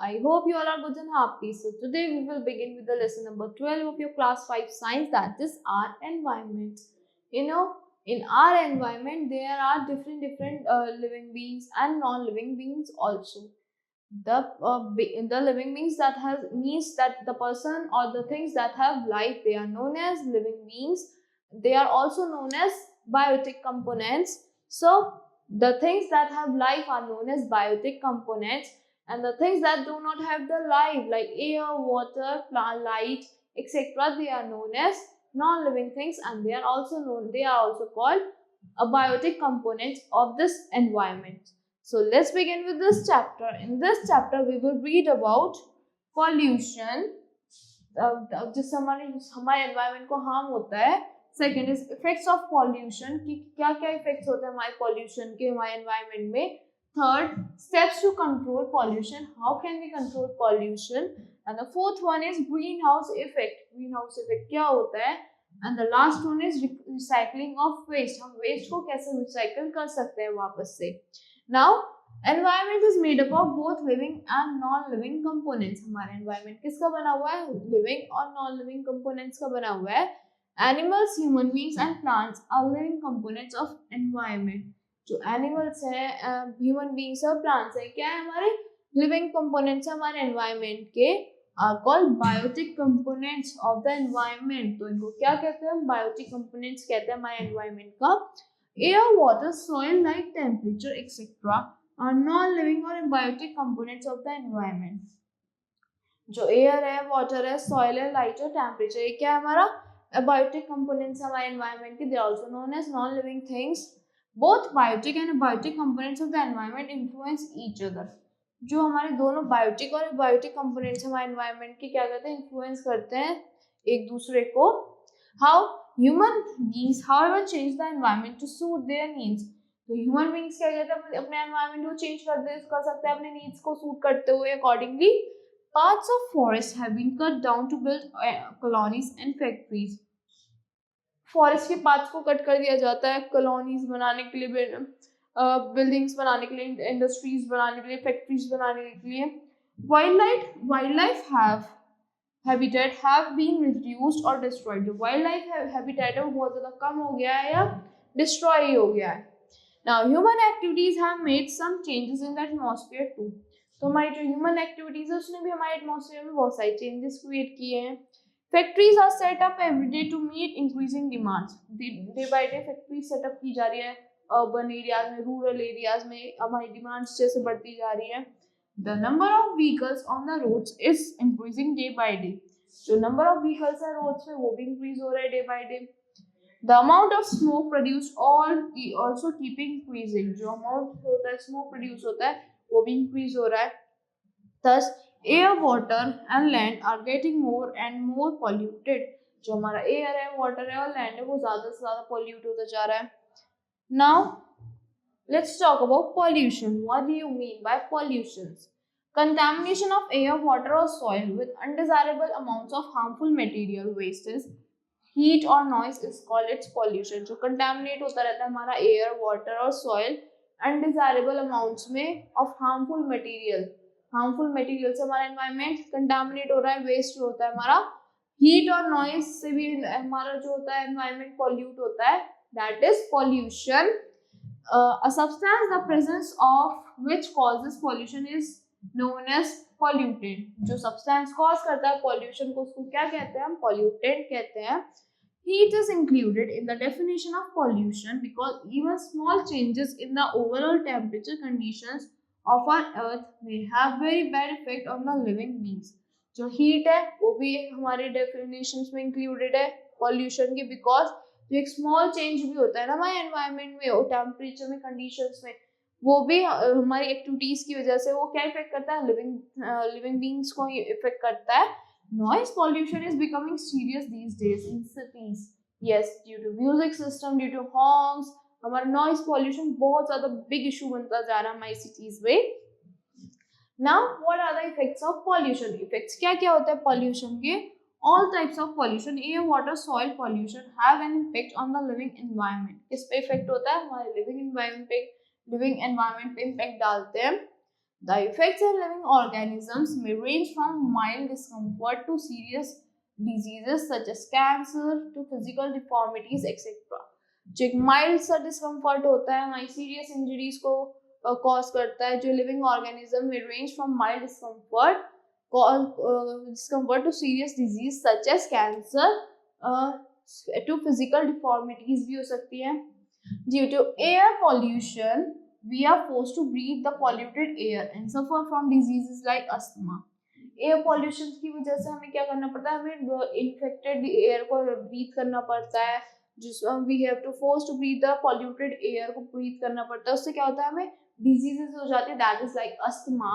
I hope you all are good and happy. So today we will begin with the lesson number 12 of your class 5 science, that is our environment. You know, in our environment there are different living beings and non-living beings also. The living beings that has means that the person or the things that have life, they are known as living beings. They are also known as biotic components. So the things that have life are known as biotic components, and the things that do not have the life like air, water, plant, light, etc., they are known as non-living things, and they are also called abiotic components of this environment. So let's begin with this chapter. In this chapter we will read about pollution, जिससे हमारे environment को harm होता है. Second is effects of pollution, कि क्या क्या effects होते हैं हमारे पॉल्यूशन के हमारे एनवायरनमेंट में. Third, steps to control pollution, how can we control pollution. And the fourth one is green house effect, green house effect क्या होता है. And the last one is recycling of waste, हम waste को कैसे recycle कर सकते हैं वापस से. Now environment is made up of both living and non living components. हमारा एनवायरमेंट किसका बना हुआ है, लिविंग और नॉन लिविंग कंपोनेंट्स का बना हुआ है. Animals, human beings and plants are living components of environment. जो एनिमल्स है, ह्यूमन बींग्स और प्लांट्स है, क्या है हमारे लिविंग कंपोनेंट्स हमारे एनवायरमेंट के, are called biotic components of the environment. तो इनको क्या कहते हैं, बायोटिक कंपोनेंट्स कहते हैं हमारे एनवायरमेंट का. Air, water, soil, light, temperature etcetera are non-living or abiotic components of the environment. जो एयर है, वाटर है, सॉइल है, लाइट है, टेम्परेचर, ये क्या है हमारा abiotic components हमारे environment के. They are also known as non-living things. Both biotic and abiotic components of the environment influence each other. जो हमारे दोनों बायोटिक और abiotic components हमारे environment के क्या करते हैं, इन्फ्लुएंस करते हैं एक दूसरे को. How human beings however change the environment to suit their needs. तो ह्यूमन बींग्स क्या कहते हैं, अपने एनवायरनमेंट को चेंज कर सकते हैं अपने नीड्स को सूट करते हुए accordingly. Parts of forest have been cut down to build colonies and factories. Forest के पार्ट्स को कट कर दिया जाता है कॉलोनीज बनाने के लिए, बिल्डिंग्स बनाने के लिए, इंडस्ट्रीज बनाने के लिए, फैक्ट्रीज बनाने के लिए. Wildlife habitat have been reduced और डिस्ट्रॉयड. जो वाइल्ड लाइफ हैबिटेट है वो बहुत ज्यादा कम हो गया है या डिस्ट्रॉय हो गया है. Now human activities have made some changes in the atmosphere too. तो हमारी जो ह्यूमन एक्टिविटीज है उसने भी हमारे एटमॉस्फेयर में बहुत सारे चेंजेस क्रिएट किए हैं. Factories are set up every day to meet increasing demands. Day by day factories setup की जा रही है अर्बन एरियाज में, रूरल एरियाज में, हमारी डिमांड्स जैसे बढ़ती जा रही है. The number of vehicles on the roads is increasing day by day. जो नंबर ऑफ व्हीकल्स है रोड्स पे वो भी इंक्रीज हो रहा है day by day. The amount of smoke produced also keep increasing. जो amount होता है smoke produce होता है वो भी increase हो रहा है. Thus air, water and land are getting more and more polluted. जो हमारा air है, water है और land है वो ज़्यादा से ज़्यादा pollute होता जा रहा है. Now let's talk about pollution. What do you mean by pollutions? Contamination of air, water or soil with undesirable amounts of harmful material, wastes, heat और noise is called its pollution. जो contaminate होता रहता है हमारा air, water और soil undesirable amounts में of harmful material से हमारा एनवायरनमेंट कंटामिनेट हो रहा है, वेस्ट होता है हमारा. हीट और नॉइज से भी हमारा जो होता है एनवायरनमेंट पॉल्यूट होता है, that is pollution. A substance the presence of which causes pollution is known as pollutant. जो सब्सटेंस कॉज करता है पॉल्यूशन को उसको क्या कहते हैं, हम पॉल्यूटेंट कहते हैं. Heat is included in the definition of pollution because even small changes in the overall temperature conditions of our earth may have very bad effect on the living beings. जो heat है वो भी हमारे definitions में included है pollution की, because जो एक small change भी होता है ना हमारे environment में और temperature में, conditions में, वो भी हमारी एक्टिविटीज की वजह से वो क्या इफेक्ट करता है, लिविंग बींग्स को इफेक्ट करता है. Noise pollution is becoming serious these days in cities. Yes, due to music system, due to honks, हमारा noise pollution बहुत ज़्यादा big issue बनता जा रहा है हमारी cities में. Now, what are the effects of pollution? Effects क्या क्या होता है pollution के? All types of pollution, air, water, soil pollution have an impact on the living environment. किस पे इफेक्ट होता है, हमारे living environment पे इम्पैक्ट डालते हैं. The effects on living organisms may range from mild discomfort to serious diseases such as cancer to physical deformities etc. जो एक माइल्ड सा डिस्कम्फर्ट होता है हमारी सीरियस इंजरीज को कॉज करता है, जो लिविंग ऑर्गेनिज्म में range from mild discomfort to serious disease such as cancer to physical deformities भी हो सकती है. Due to air pollution we are forced to breathe the polluted air and suffer from diseases like asthma. Air pollution की वजह से हमें क्या करना पड़ता है, हमें इन्फेक्टेड एयर को ब्रीथ करना पड़ता है, जिसमें we have to force to breathe the polluted air को ब्रीथ करना पड़ता है. उससे क्या होता है, हमें डिजीजेस हो जाते हैं, that is like asthma.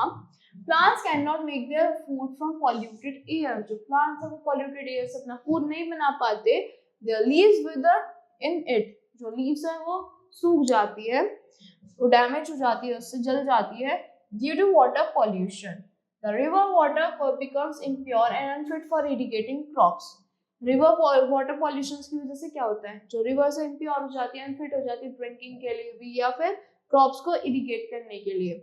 Plants can not make their food from polluted air. जो प्लांट्स है वो पॉल्यूटेड एयर से अपना फूड नहीं बना पाते. There leaves wither in it. जो लीव्स है वो सूख जाती है, वो डैमेज हो जाती है, उससे जल जाती है. Due to water pollution the river water becomes impure and unfit for irrigating crops. River water pollution की वजह से क्या होता है, जो रिवर से इम्प्योर हो जाती है, अनफिट हो जाती है ड्रिंकिंग के लिए भी या फिर क्रॉप्स को इरिगेट करने के लिए.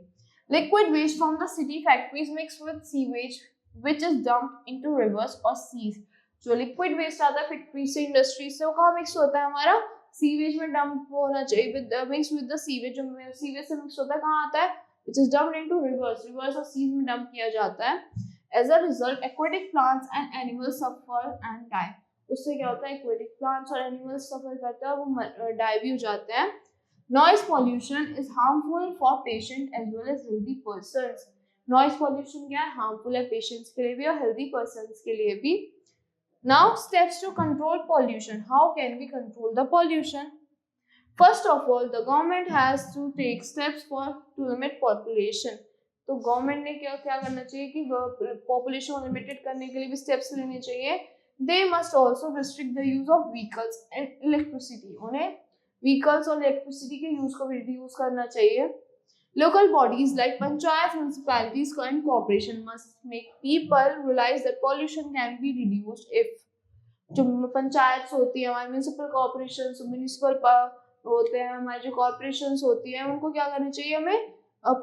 Liquid waste from the city factories mix with sewage which is dumped into rivers और सीज. जो लिक्विड वेस्ट आता है फैक्ट्री से, इंडस्ट्री से, वो कहाँ मिक्स होता है, हमारा सीवेज में डंप होना चाहिए, with mix with the sewage. जो सीवेज से मिक्स होता है कहाँ आता है, it is dumped into rivers. Rivers और सीज में डंप किया जाता है. As a result aquatic plants and animals suffer and die. उससे क्या होता है, एक्वेटिक प्लांट्स और एनिमल्स सफर करते हैं, वो डाई भी हो जाते हैं. Noise pollution is harmful for patient as well as healthy persons. Noise pollution क्या है, हार्मफुल है पेशेंट्स के लिए भी और हेल्दी पर्सन्स के लिए भी. Now steps to control pollution. How can we control the pollution? First of all, the government has to take steps to limit population. तो गवर्नमेंट ने क्या करना चाहिए कि पॉपुलेशन को लिमिटेड करने के लिए भी स्टेप्स लेने चाहिए. They must also restrict the use of vehicles and electricity. उन्हें व्हीकल्स और इलेक्ट्रिसिटी के यूज को भी रिड्यूस करना चाहिए. Local bodies like panchayats, municipalities, and corporation must make people realize that pollution can be reduced if जो पंचायत होती है, हमारे म्यूनिसिपल कॉर्पोरेशन, म्यूनिसिपल होते हैं, हमारे जो कॉर्पोरेशन होती है, उनको क्या करना चाहिए, हमें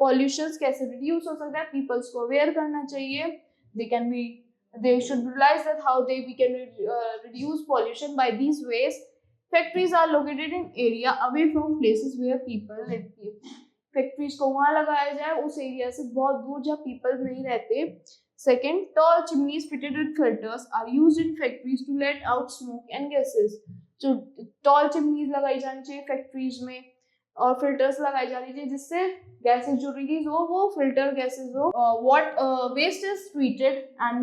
पॉल्यूशन कैसे रिड्यूस हो सकता है, पीपल्स को अवेयर करना चाहिए. they should realize that how we can reduce pollution by these ways. Factories are located in area away from places where people live. Factories को वहां लगाया जाए उस एरिया से बहुत दूर जहाँ पीपल नहीं रहते. Second, tall chimneys fitted with filters are used in factories to let out smoke and gases. जो टॉल चिमनीज लगाई जानी चाहिए फैक्ट्रीज में और फिल्टर्स लगाई जानी चाहिए जिससे गैसेस जो रिलीज हो वो फिल्टर गैसेस हो. What waste is treated and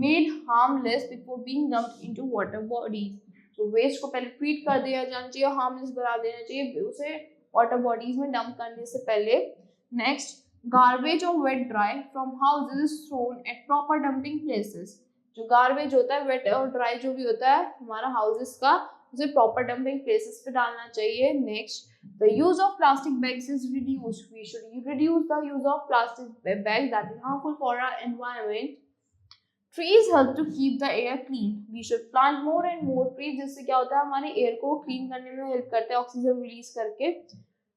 made harmless before being dumped into water bodies. तो वेस्ट को पहले ट्रीट कर दिया जाना चाहिए, हार्मलेस बना देना चाहिए उसे वाटर बॉडीज में डंप करने से पहले. नेक्स्ट, गार्बेज और wet dry from houses is thrown at proper dumping places. जो गार्बेज होता है, वेट और ड्राई जो भी होता है हमारा हाउसेज का, उसे प्रॉपर डंपिंग प्लेसेस पे डालना चाहिए. Next, the use of plastic bags is reduced. We should reduce the use of plastic bag that is harmful for our environment. Trees help to keep the air clean. We should plant more and more trees. जिससे क्या होता है, हमारे air को clean करने में help करते हैं, ऑक्सीजन रिलीज करके.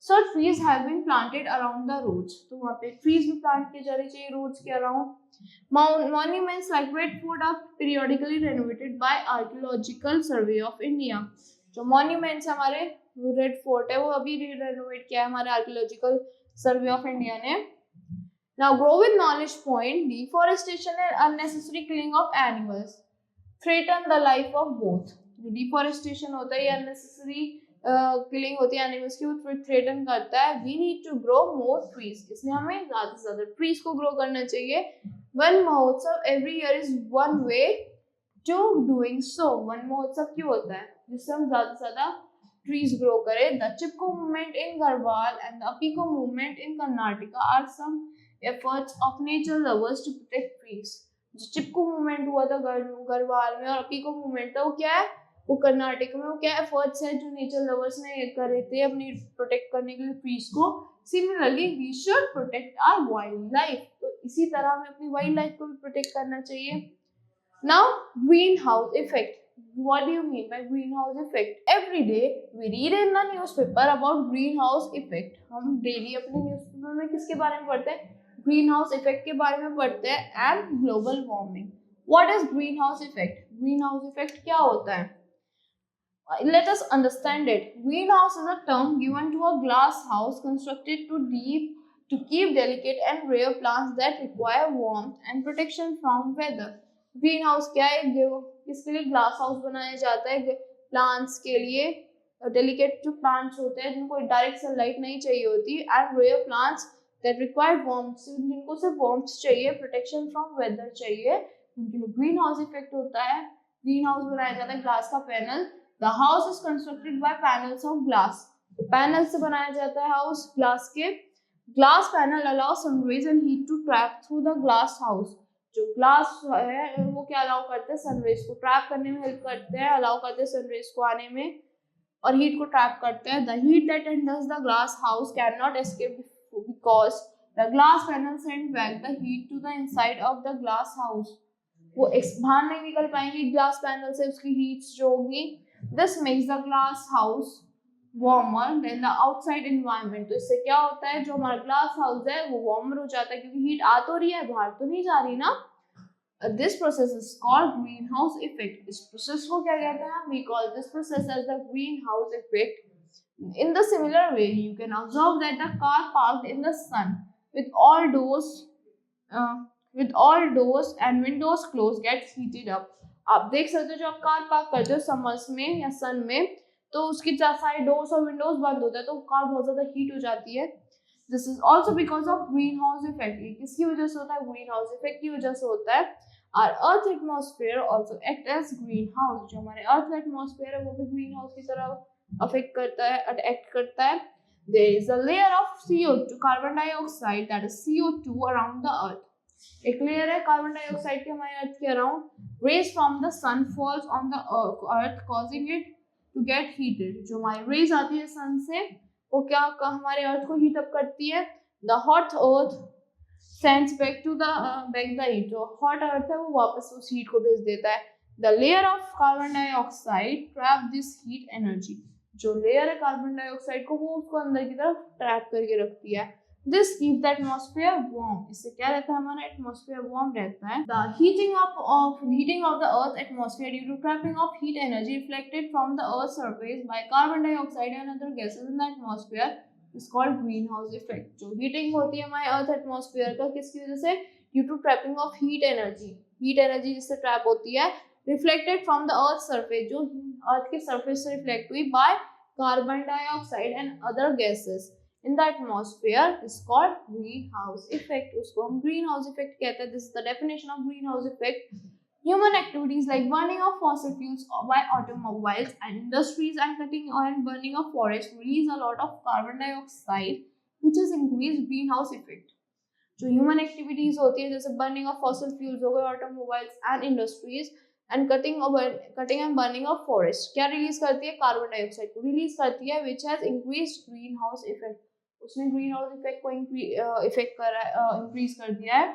So trees have been planted around the roads. तो वहाँ पे ट्रीज भी प्लांट किए जाने चाहिए रोड्स के around. Monuments like Red Fort are periodically renovated by Archaeological Survey of India. जो monuments हमारे रेड फोर्ट है वो अभी रेनोवेट किया है हमारे आर्कियोलॉजिकल सर्वे ऑफ इंडिया ने. Now grow with knowledge point. Deforestation and unnecessary killing of animals threaten the life of both. जो deforestation होता है या unnecessary killing होती है animals की, वो threaten करता है. We need to grow more trees. इसलिए हमें ज़्यादा से ज़्यादा trees को grow करना चाहिए. One mahotsav every year is one way to doing so. One mahotsav क्यों होता है, जिससे हम ज़्यादा से ज़्यादा trees grow करें. The Chipko movement in Garhwal and the Apiko movement in Karnataka are some efforts of nature lovers to protect trees. जो चिपको मूवमेंट हुआ था गढ़वाल में और अपीको मूवमेंट था, वो क्या है, वो कर्नाटक में, वो क्या एफर्ट्स है जो नेचर लवर्स ने करे थे अपनी प्रोटेक्ट करने के लिए ट्रीज को. Similarly we should protect our wild life. तो इसी तरह हमें अपनी वाइल्ड लाइफ को भी प्रोटेक्ट करना चाहिए. Now green house effect. What do you mean by greenhouse effect? Every day we read in the newspaper about greenhouse effect. हम डेली अपने न्यूज़पेपर में किसके बारे में पढ़ते हैं, ग्रीन हाउस इफेक्ट के बारे में पढ़ते हैं and global warming. What is green house effect? Green house effect क्या होता है? Let us understand it. Greenhouse is a term given to a glass house constructed to keep delicate and rare plants that require warmth and protection from weather. Greenhouse क्या है? किसके लिए glass house बनाया जाता है? प्लांट्स के लिए, delicate जो प्लांट्स होते हैं जिनको डायरेक्ट सनलाइट नहीं चाहिए होती, and rare plants that require warmth, जिनको सिर्फ वार्मथ चाहिए, प्रोटेक्शन फ्रॉम वेदर चाहिए, उनके लिए ग्रीन हाउस इफेक्ट होता है। ग्रीन हाउस बनाया जाता है ग्लास का panel. The house is constructed by panels of glass. Panel से बनाया जाता है हाउस ग्लास के। Glass panel allow sun rays and heat to trap through the glass house. जो ग्लास है वो क्या अलाउ करते हैं? सन रेज को ट्रैप करने में हेल्प करते हैं, अलाउ करते हैं सन रेज को आने में, और हीट को ट्रैप करते हैं। The heat that enters the glass house cannot escape because the glass panel send back the heat to the inside of the glass house. वो बाहर नहीं निकल पाएंगी ग्लास पैनल से, उसकी हीट्स जो होगी। This makes the glass house warmer than the outside environment. तो इससे क्या होता है, जो हमारा ग्लास हाउस है वो वार्मर हो जाता है, क्योंकि हीट आ तो रही है, बाहर तो नहीं जा रही ना। This process is called greenhouse effect. इस प्रोसेस को क्या कहते हैं? We call this process as the greenhouse effect. In the similar way, you can observe that the car parked in the sun with all doors and windows closed gets heated up. आप देख सकते हो, जो आप car park करते हो summers में या सन में, तो उसकी सारे डोर्स और विंडोज बंद होता है, तो कार बहुत ज्यादा हीट हो जाती है। This is also because of green house effect. ये किसकी वजह से होता है? ग्रीन हाउस इफेक्ट की वजह से होता है। और earth atmosphere also act as green house. जो हमारे अर्थ एटमॉस्फेयर है वो भी ग्रीन हाउस की तरह अफेक्ट करता है, एक्ट करता है। There is a layer of CO2, carbon dioxide, that is CO2 around the earth. एक लेयर है कार्बन डाइऑक्साइड के हमारे अर्थ के around. Rays from the sun falls on the earth causing it to get heated. जो हमारी raise आती है सन से वो क्या हमारे अर्थ को हीट अप करती है। The hot earth sends back the heat. जो हॉट अर्थ है वो वापस उस हीट को भेज देता है। The layer of carbon dioxide trap this heat energy. जो लेयर है कार्बन डाइऑक्साइड को वो उसको अंदर की तरफ ट्रैप करके रखती है। This keeps the atmosphere warm. इससे क्या रहता है? हमारा atmosphere warm रहता है। The heating of the Earth's atmosphere due to trapping of heat energy reflected from the Earth's surface by carbon dioxide and other gases in the atmosphere is called greenhouse effect. जो heating होती है हमारे Earth atmosphere का, किसकी वजह से? Due to trapping of heat energy. Heat energy जिससे trap होती है, reflected from the Earth's surface, जो Earth के surface से reflect हुई by carbon dioxide and other gases in the atmosphere is called greenhouse effect. उसको हम greenhouse effect कहते हैं। This is the definition of greenhouse effect. Human activities like burning of fossil fuels by automobiles and industries and cutting and burning of forests release a lot of carbon dioxide, which has increased greenhouse effect. जो human activities होती है जैसे burning of fossil fuels हो गए, automobiles and industries, and cutting and burning of forests, क्या release करती है? Carbon dioxide को रिलीज करती है, which has increased greenhouse effect. उसने ग्रीन हाउस इफेक्ट को इंक्रीज कर दिया है।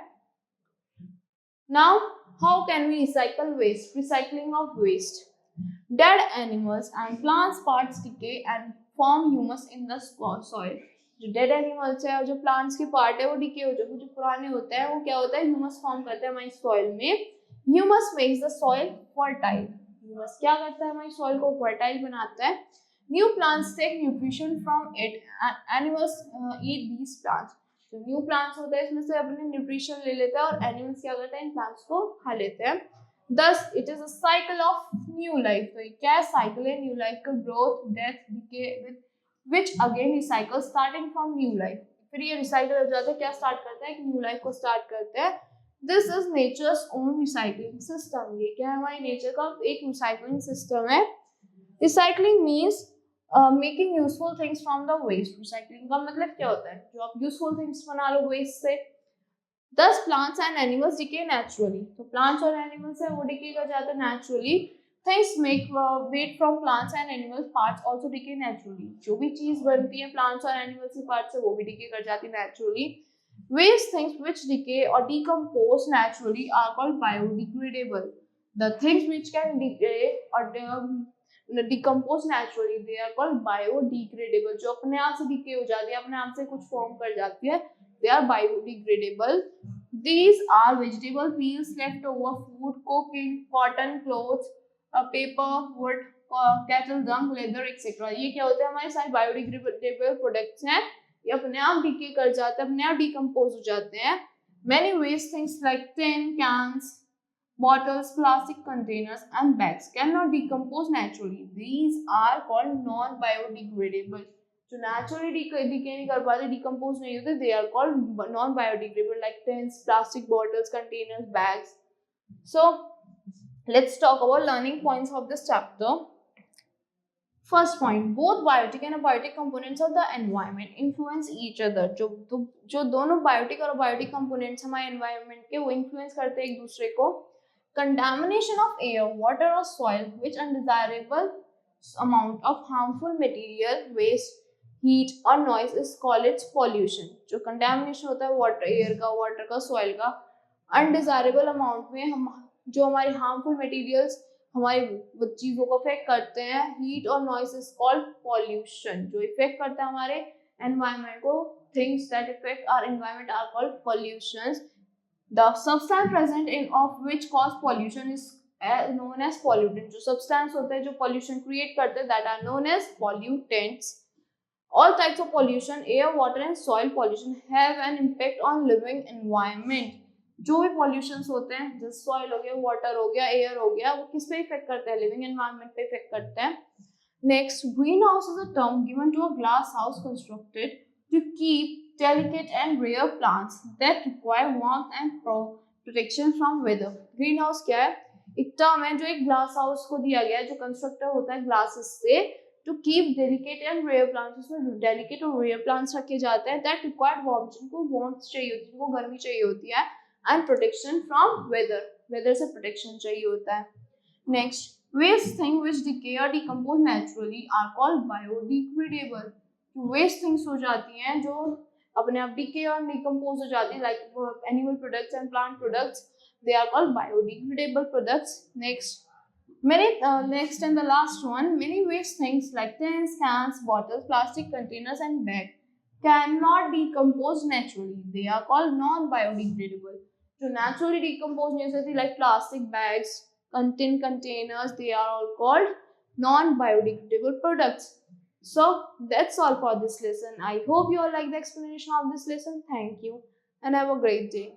Now how can we recycle waste? Recycling of waste. Dead animals and plants parts decay and form humus in the soil. जो dead animals है और जो plants के पार्ट है वो डिके हो जाते हैं, जो पुराने होते हैं वो क्या होता है? ह्यूमस फॉर्म करते हैं हमारी सॉइल में। Humus makes the soil fertile. Humus क्या करता है? हमारी सॉइल को फर्टाइल बनाता है। New plants take nutrition from it and animals eat these plants. जो न्यू प्लांट्स होते हैं इसमें से अपने न्यूट्रिशन ले लेते हैं और एनिमल्स क्या करते हैं? इन प्लांट्स को खा लेते हैं। Thus it is a cycle of new life. तो ये क्या साइकिल है? न्यू लाइफ का growth, death, decay, which again recycle starting from new life. फिर ये रिसाइकल हो जाता है, क्या स्टार्ट करता है? एक न्यू लाइफ को स्टार्ट करते हैं। This is nature's own recycling system. ये क्या है? हमारी नेचर का एक रिसाइकलिंग सिस्टम है। Recycling means making useful things from the waste. Recycling का मतलब क्या होता है? जो आप यूजफुल थिंग्स बना लो वेस्ट से। दस plants and animals decay naturally. तो प्लांट्स और एनिमल्स है वो डिके कर जाते हैं naturally. Things make made from plants and animals parts also decay naturally. जो भी चीज बनती है प्लांट्स और एनिमल्स के पार्ट से वो भी डिके कर जाती है naturally. Waste things which decay और decompose naturally are called biodegradable. The things which can decay और decompose naturally they are called biodegradable. जो अपने आप से डिके हो जाती है, अपने आप से कुछ फॉर्म कर जाती है, they are biodegradable. These are vegetable peels, leftover food, cooking, cotton, clothes, paper, wood, cattle dung, leather, etc. ये क्या होते हैं, हमारे सारे बायोडिग्रेडेबल प्रोडक्ट्स हैं, ये अपने आप डीके कर जाते हैं, अपने आप डिकम्पोज हो जाते हैं. Many waste things like tin cans, bottles, plastic containers and bags cannot decompose naturally. These are called non-biodegradable. जो naturally decay नहीं कर पाते, decompose नहीं होते, they are called non-biodegradable, like tins, plastic bottles, containers, bags. So let's talk about learning points of this chapter. First point, both biotic and abiotic components of the environment influence each other. जो दोनों biotic और abiotic components हमारे environment के, वो influence करते हैं एक दूसरे को. Contamination of air, water or soil, which undesirable amount of harmful material, waste, heat or noise is called its pollution. जो contamination होता है water, air का, water का, soil का, undesirable amount में हम जो हमारे harmful materials हमारी चीजों को अफेक्ट करते हैं, हीट और नॉइस इज कॉल्ड पॉल्यूशन. जो इफेक्ट करता है हमारे एनवायरनमेंट को, things that effect our environment are called pollutions. The substance present in of which cause pollution is known as pollutant. जो substance होते हैं जो pollution create करते हैं, that are known as pollutants. All types of pollution, air, water and soil pollution have an impact on living environment. जो भी pollutions होते हैं, जैसे soil हो गया, water हो गया, air हो गया, वो किस पे इफेक्ट करते हैं, living environment पे इफेक्ट करते हैं. Next, greenhouse is a term given to a glass house constructed to keep delicate and rare plants that require warmth and protection from weather. Greenhouse क्या है? एक टर्म है जो एक ग्लास हाउस को दिया गया है, जो कंस्ट्रक्टर होता है ग्लासेस से, to keep delicate and rare plants. उसमें डेलिकेट और रेयर प्लांट्स रखे जाते हैं, दैट रिक्वायर्ड वार्मथ, जिनको वार्मथ चाहिए होती है, जिनको गर्मी चाहिए होती है, and protection from weather, weather से प्रोटेक्शन चाहिए होता है. Next, waste things which decay or decompose naturally are called biodegradable. Waste things हो जाती हैं जो अपने आप डिके और डिकम्पोज हो जाती है, like animal products and plant products, they are called biodegradable products. Next and the last one, many waste things like tins, cans, bottles, plastic containers and bags cannot decompose naturally. They are called non-biodegradable. जो naturally decompose नहीं हो सकती, like plastic bags, tin containers, they are all called non-biodegradable products. So that's all for this lesson. I hope you all like the explanation of this lesson. Thank you and have a great day.